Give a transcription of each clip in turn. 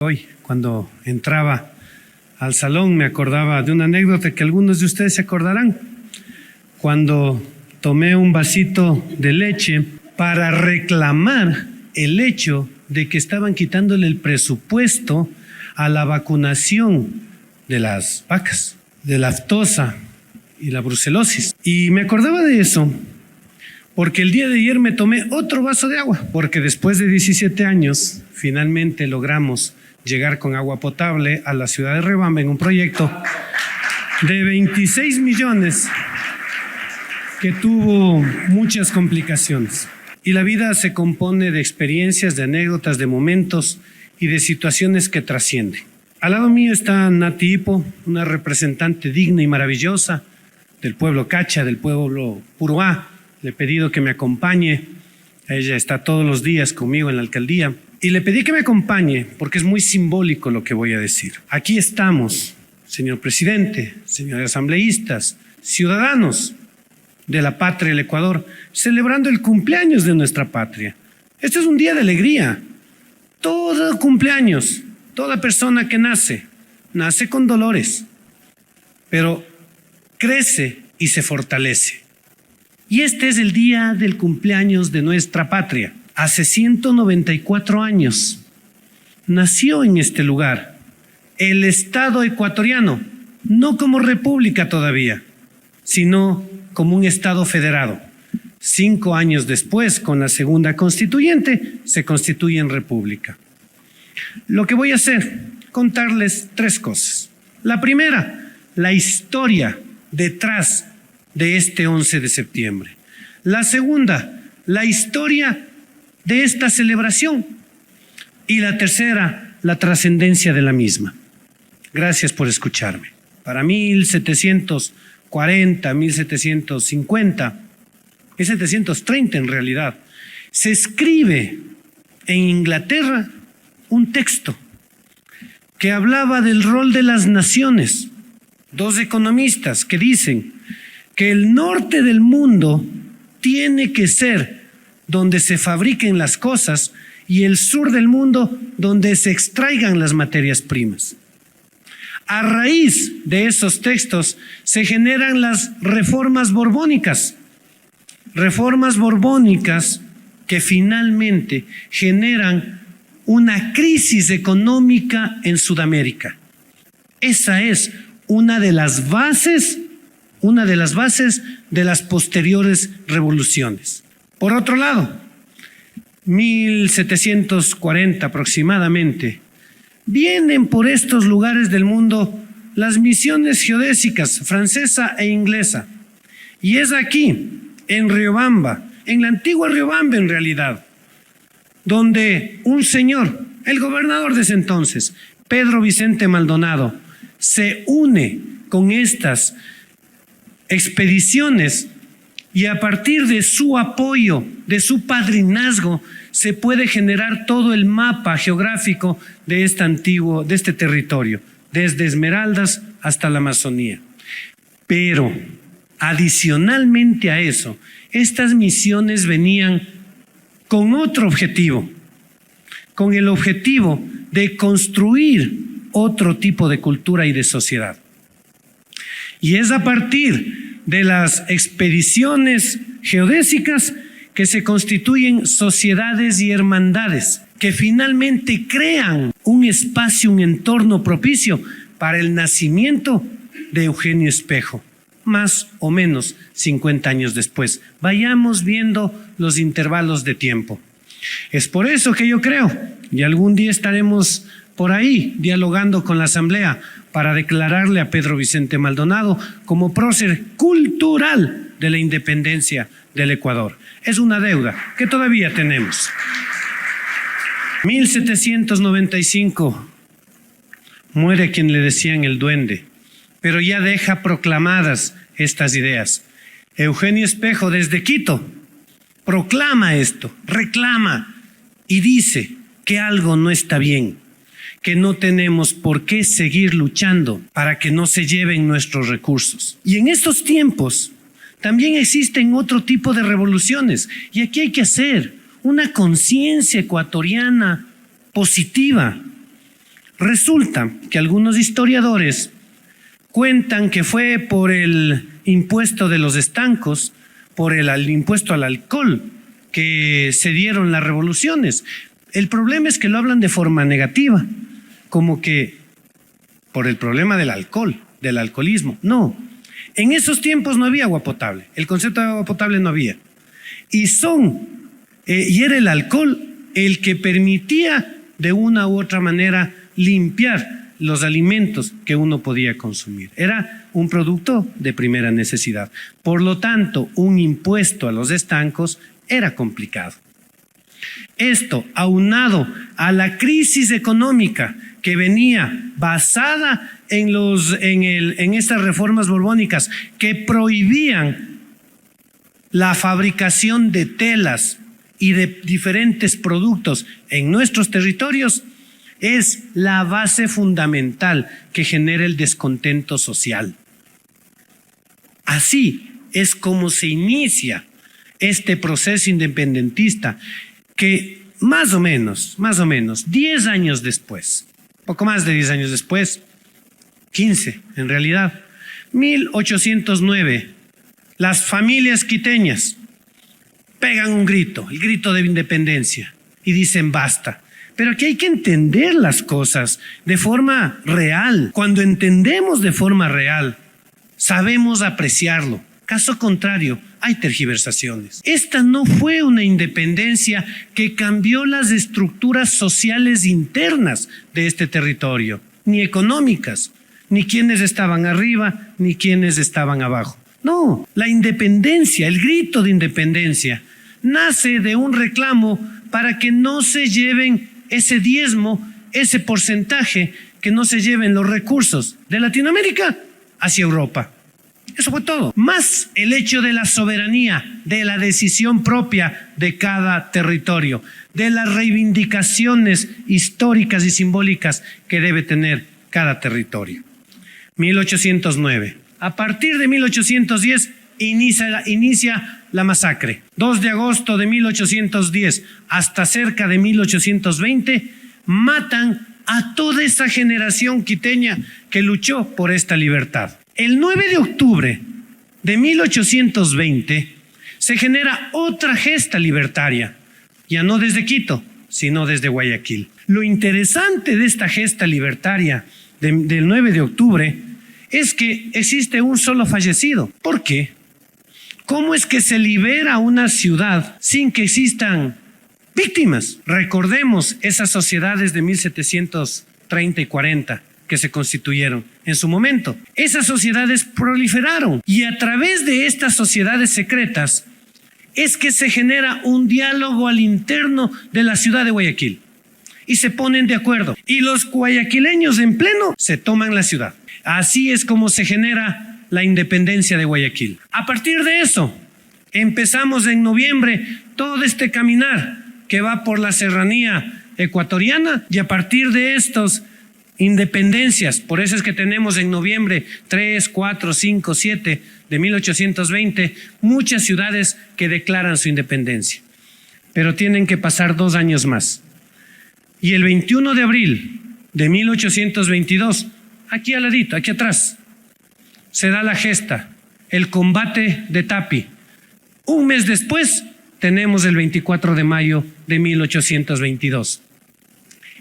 Hoy, cuando entraba al salón, me acordaba de una anécdota que algunos de ustedes se acordarán. Cuando tomé un vasito de leche para reclamar el hecho de que estaban quitándole el presupuesto a la vacunación de las vacas, de la aftosa y la brucelosis. Y me acordaba de eso porque el día de ayer me tomé otro vaso de agua, porque después de 17 años finalmente logramos llegar con agua potable a la ciudad de Riobamba en un proyecto de 26 millones que tuvo muchas complicaciones. Y la vida se compone de experiencias, de anécdotas, de momentos y de situaciones que trascienden. Al lado mío está Nati Hippo, una representante digna y maravillosa del pueblo Cacha, del pueblo Puruá. Le he pedido que me acompañe. Ella está todos los días conmigo en la alcaldía. Y le pedí que me acompañe porque es muy simbólico lo que voy a decir. Aquí estamos, señor presidente, señores asambleístas, ciudadanos de la patria, el Ecuador, celebrando el cumpleaños de nuestra patria. Este es un día de alegría. Todo cumpleaños, toda persona que nace con dolores, pero crece y se fortalece. Y este es el día del cumpleaños de nuestra patria. Hace 194 años nació en este lugar el Estado ecuatoriano, no como república todavía, sino como un Estado federado. 5 años después, con la segunda constituyente, se constituye en república. Lo que voy a hacer, contarles 3 cosas. La primera, la historia detrás de este 11 de septiembre. La segunda, la historia de esta celebración. Y la tercera, la trascendencia de la misma. Gracias por escucharme. Para 1740, 1750, 1730 en realidad, se escribe en Inglaterra un texto que hablaba del rol de las naciones. 2 economistas que dicen que el norte del mundo tiene que ser donde se fabriquen las cosas y el sur del mundo donde se extraigan las materias primas. A raíz de esos textos se generan las reformas borbónicas que finalmente generan una crisis económica en Sudamérica. Esa es una de las bases de las posteriores revoluciones. Por otro lado, 1740 aproximadamente, vienen por estos lugares del mundo las misiones geodésicas francesa e inglesa. Y es aquí, en Riobamba, en la antigua Riobamba en realidad, donde un señor, el gobernador de ese entonces, Pedro Vicente Maldonado, se une con estas expediciones y a partir de su apoyo, de su padrinazgo, se puede generar todo el mapa geográfico de este territorio, desde Esmeraldas hasta la Amazonía. Pero adicionalmente a eso, estas misiones venían con otro objetivo, con el objetivo de construir otro tipo de cultura y de sociedad. Y es a partir de las expediciones geodésicas que se constituyen sociedades y hermandades que finalmente crean un espacio, un entorno propicio para el nacimiento de Eugenio Espejo, más o menos 50 años después. Vayamos viendo los intervalos de tiempo. Es por eso que yo creo, y algún día estaremos por ahí dialogando con la Asamblea para declararle a Pedro Vicente Maldonado como prócer cultural de la independencia del Ecuador. Es una deuda que todavía tenemos. 1795 muere quien le decían el duende, pero ya deja proclamadas estas ideas. Eugenio Espejo desde Quito proclama esto, reclama y dice que algo no está bien, que no tenemos por qué seguir luchando para que no se lleven nuestros recursos. Y en estos tiempos también existen otro tipo de revoluciones y aquí hay que hacer una conciencia ecuatoriana positiva Resulta que algunos historiadores cuentan que fue por el impuesto de los estancos, por el impuesto al alcohol, que se dieron las revoluciones. El problema es que lo hablan de forma negativa, como que por el problema del alcohol, del alcoholismo. No, en esos tiempos no había agua potable, el concepto de agua potable no había. Y era el alcohol el que permitía de una u otra manera limpiar los alimentos que uno podía consumir. Era un producto de primera necesidad. Por lo tanto, un impuesto a los estancos era complicado. Esto, aunado a la crisis económica que venía basada en estas reformas borbónicas que prohibían la fabricación de telas y de diferentes productos en nuestros territorios, es la base fundamental que genera el descontento social. Así es como se inicia este proceso independentista que más o menos, 10 años después, poco más de 10 años después, 15 en realidad, 1809, las familias quiteñas pegan un grito, el grito de independencia, y dicen basta. Pero aquí hay que entender las cosas de forma real. Cuando entendemos de forma real, sabemos apreciarlo. Caso contrario, hay tergiversaciones. Esta no fue una independencia que cambió las estructuras sociales internas de este territorio, ni económicas, ni quienes estaban arriba, ni quienes estaban abajo. No, la independencia, el grito de independencia, nace de un reclamo para que no se lleven ese diezmo, ese porcentaje, que no se lleven los recursos de Latinoamérica hacia Europa. Eso fue todo. Más el hecho de la soberanía, de la decisión propia de cada territorio, de las reivindicaciones históricas y simbólicas que debe tener cada territorio. 1809. A partir de 1810 inicia la masacre. 2 de agosto de 1810 hasta cerca de 1820 matan a toda esa generación quiteña que luchó por esta libertad. El 9 de octubre de 1820 se genera otra gesta libertaria, ya no desde Quito, sino desde Guayaquil. Lo interesante de esta gesta libertaria del 9 de octubre es que existe un solo fallecido. ¿Por qué? ¿Cómo es que se libera una ciudad sin que existan víctimas? Recordemos esas sociedades de 1730 y 40 que se constituyeron en su momento. Esas sociedades proliferaron y a través de estas sociedades secretas es que se genera un diálogo al interno de la ciudad de Guayaquil y se ponen de acuerdo. Y los guayaquileños en pleno se toman la ciudad. Así es como se genera la independencia de Guayaquil. A partir de eso, empezamos en noviembre todo este caminar que va por la serranía ecuatoriana y a partir de estos independencias, por eso es que tenemos en noviembre 3, 4, 5, 7 de 1820 muchas ciudades que declaran su independencia, pero tienen que pasar 2 años más. Y el 21 de abril de 1822, aquí al ladito, aquí atrás, se da la gesta, el combate de Tapi. Un mes después tenemos el 24 de mayo de 1822.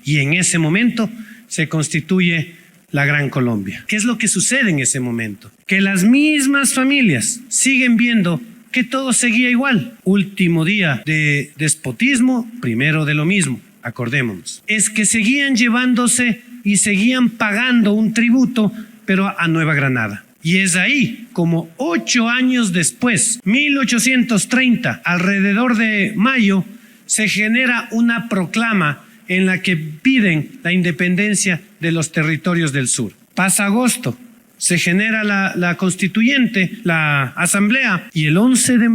Y en ese momento se constituye la Gran Colombia. ¿Qué es lo que sucede en ese momento? Que las mismas familias siguen viendo que todo seguía igual. Último día de despotismo, primero de lo mismo, acordémonos. Es que seguían llevándose y seguían pagando un tributo, pero a Nueva Granada. Y es ahí, como 8 años después, 1830, alrededor de mayo, se genera una proclama en la que piden la independencia de los territorios del sur. Pasa agosto, se genera la constituyente, la asamblea, y el 11 de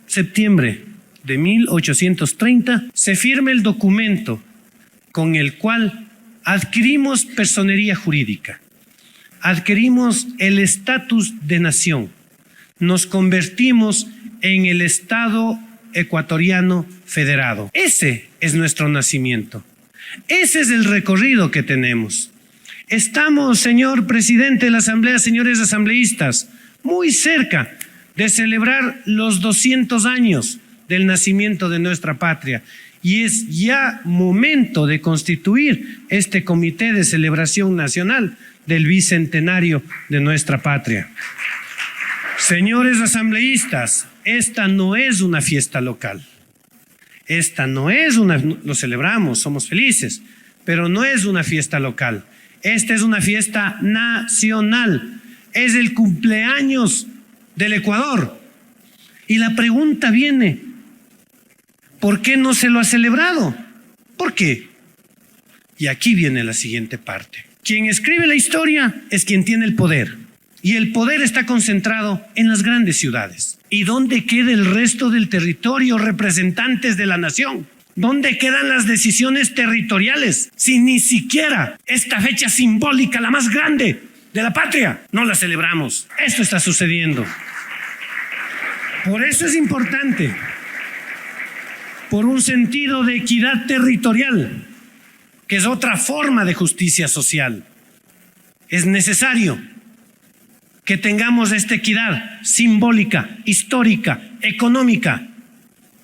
septiembre de 1830 se firma el documento con el cual adquirimos personería jurídica. Adquirimos el estatus de nación, nos convertimos en el Estado ecuatoriano federado. Ese es nuestro nacimiento. Ese es el recorrido que tenemos. Estamos, señor presidente de la Asamblea, señores asambleístas, muy cerca de celebrar los 200 años del nacimiento de nuestra patria. Y es ya momento de constituir este comité de celebración nacional del bicentenario de nuestra patria. Señores asambleístas, esta no es una fiesta local. Esta no es lo celebramos, somos felices, pero no es una fiesta local. Esta es una fiesta nacional. Es el cumpleaños del Ecuador. Y la pregunta viene, ¿por qué no se lo ha celebrado? ¿Por qué? Y aquí viene la siguiente parte. Quien escribe la historia es quien tiene el poder. Y el poder está concentrado en las grandes ciudades. ¿Y dónde queda el resto del territorio, representantes de la nación? ¿Dónde quedan las decisiones territoriales? Si ni siquiera esta fecha simbólica, la más grande de la patria, no la celebramos. Esto está sucediendo. Por eso es importante, por un sentido de equidad territorial, que es otra forma de justicia social. Es necesario que tengamos esta equidad simbólica, histórica, económica,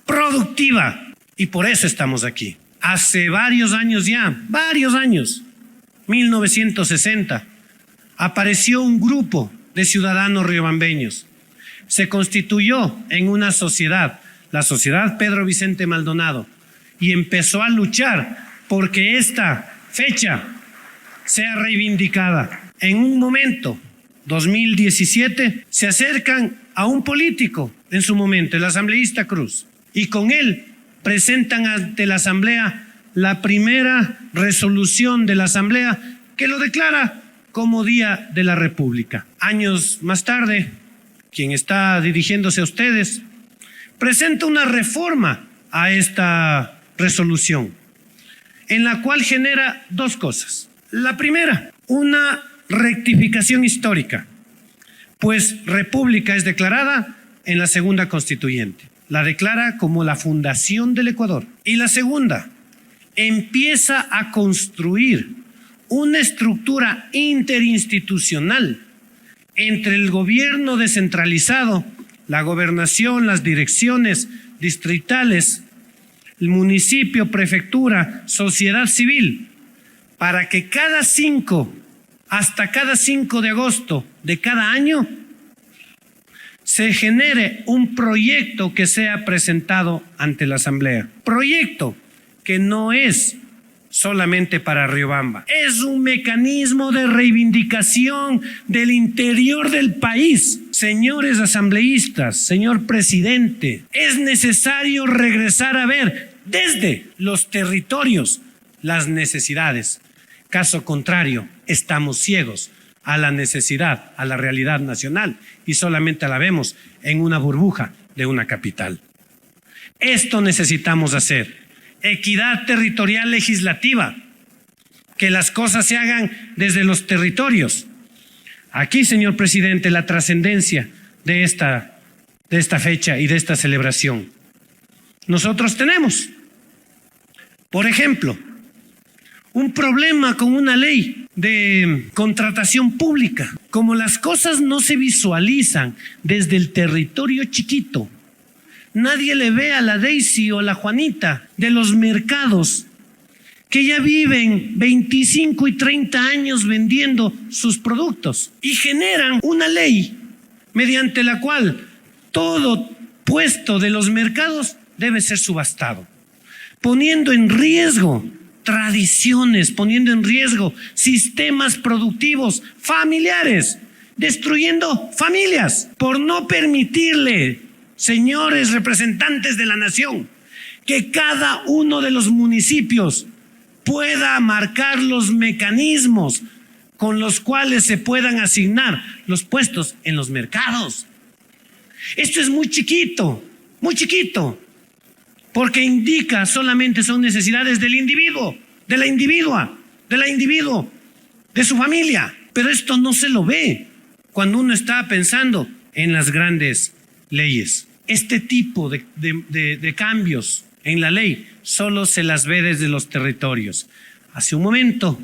productiva, y por eso estamos aquí. Hace varios años ya, 1960, apareció un grupo de ciudadanos riobambeños. Se constituyó en una sociedad, la Sociedad Pedro Vicente Maldonado, y empezó a luchar porque esta fecha sea reivindicada. En un momento, 2017, se acercan a un político en su momento, el asambleísta Cruz, y con él presentan ante la Asamblea la primera resolución de la Asamblea que lo declara como Día de la República. Años más tarde, quien está dirigiéndose a ustedes presenta una reforma a esta resolución, en la cual genera dos cosas. La primera, una rectificación histórica, pues República es declarada en la segunda constituyente. La declara como la fundación del Ecuador. Y la segunda, empieza a construir una estructura interinstitucional entre el gobierno descentralizado, la gobernación, las direcciones distritales, el municipio, prefectura, sociedad civil, para que hasta cada 5 de agosto de cada año se genere un proyecto que sea presentado ante la Asamblea. Proyecto que no es solamente para Riobamba, es un mecanismo de reivindicación del interior del país. Señores asambleístas, señor presidente, es necesario regresar a ver desde los territorios las necesidades. Caso contrario, estamos ciegos a la necesidad, a la realidad nacional, y solamente la vemos en una burbuja de una capital. Esto necesitamos hacer. Equidad territorial legislativa, que las cosas se hagan desde los territorios. Aquí, señor presidente, la trascendencia de esta fecha y de esta celebración. Nosotros tenemos, por ejemplo, un problema con una ley de contratación pública. Como las cosas no se visualizan desde el territorio chiquito, nadie le ve a la Daisy o a la Juanita de los mercados que ya viven 25 y 30 años vendiendo sus productos y generan una ley mediante la cual todo puesto de los mercados debe ser subastado, poniendo en riesgo tradiciones, poniendo en riesgo sistemas productivos familiares, destruyendo familias por no permitirle, señores representantes de la nación, que cada uno de los municipios pueda marcar los mecanismos con los cuales se puedan asignar los puestos en los mercados. Esto es muy chiquito, porque indica solamente son necesidades del individuo, de la individua, de su familia. Pero esto no se lo ve cuando uno está pensando en las grandes leyes. Este tipo de cambios en la ley, solo se las ve desde los territorios. Hace un momento,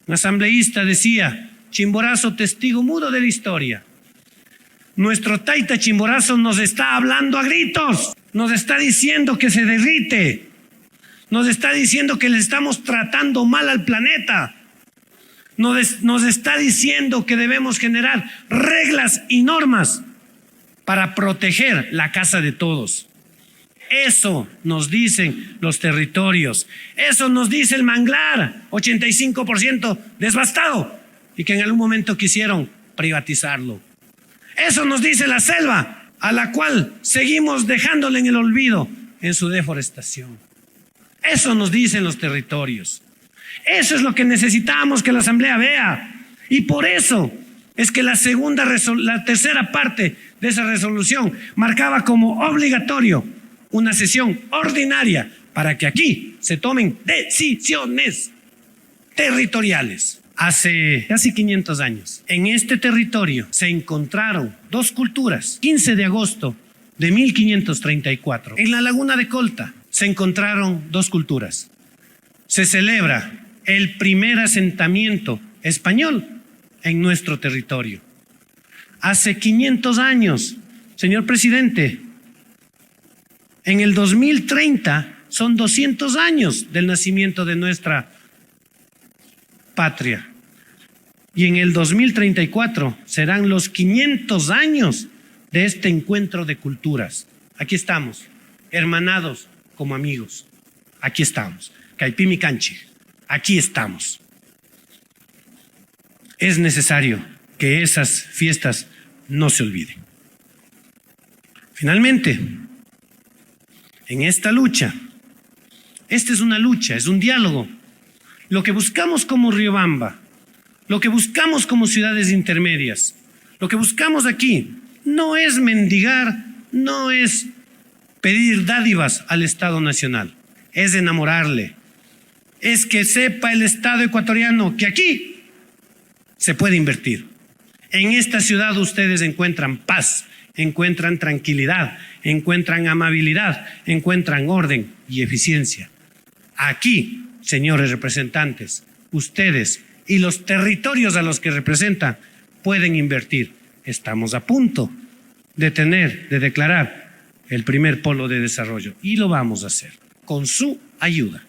un asambleísta decía: Chimborazo, testigo mudo de la historia. Nuestro taita Chimborazo nos está hablando a gritos, nos está diciendo que se derrite, nos está diciendo que le estamos tratando mal al planeta, nos está diciendo que debemos generar reglas y normas para proteger la casa de todos. Eso nos dicen los territorios, eso nos dice el manglar, 85% devastado y que en algún momento quisieron privatizarlo. Eso nos dice la selva, a la cual seguimos dejándole en el olvido en su deforestación. Eso nos dicen los territorios. Eso es lo que necesitamos que la Asamblea vea. Y por eso es que la tercera parte de esa resolución marcaba como obligatorio una sesión ordinaria para que aquí se tomen decisiones territoriales. Hace casi 500 años, en este territorio se encontraron dos culturas. 15 de agosto de 1534, en la laguna de Colta, se encontraron dos culturas. Se celebra el primer asentamiento español en nuestro territorio. Hace 500 años, señor presidente, en el 2030 son 200 años del nacimiento de nuestra patria. Y en el 2034 serán los 500 años de este encuentro de culturas. Aquí estamos, hermanados como amigos. Aquí estamos. Caipimi Canchi, aquí estamos. Es necesario que esas fiestas no se olviden. Finalmente, en esta lucha, esta es una lucha, es un diálogo. Lo que buscamos como Riobamba, lo que buscamos como ciudades intermedias, lo que buscamos aquí no es mendigar, no es pedir dádivas al Estado Nacional, es enamorarle, es que sepa el Estado ecuatoriano que aquí se puede invertir. En esta ciudad ustedes encuentran paz, encuentran tranquilidad, encuentran amabilidad, encuentran orden y eficiencia. Aquí, señores representantes, ustedes y los territorios a los que representan pueden invertir. Estamos a punto de declarar el primer polo de desarrollo y lo vamos a hacer con su ayuda.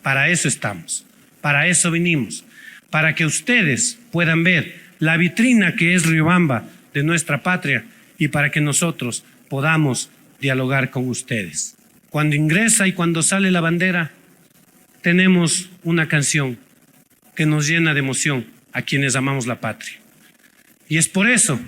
Para eso estamos, para eso vinimos, para que ustedes puedan ver la vitrina que es Riobamba de nuestra patria y para que nosotros podamos dialogar con ustedes. Cuando ingresa y cuando sale la bandera, tenemos una canción que nos llena de emoción a quienes amamos la patria. Y es por eso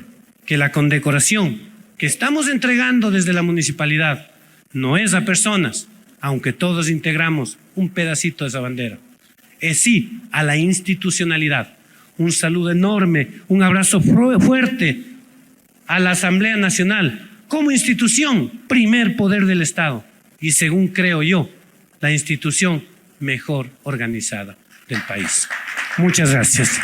que la condecoración que estamos entregando desde la municipalidad no es a personas, aunque todos integramos un pedacito de esa bandera, es sí a la institucionalidad. Un saludo enorme, un abrazo fuerte a la Asamblea Nacional como institución, primer poder del Estado y según creo yo, la institución mejor organizada del país. Muchas gracias.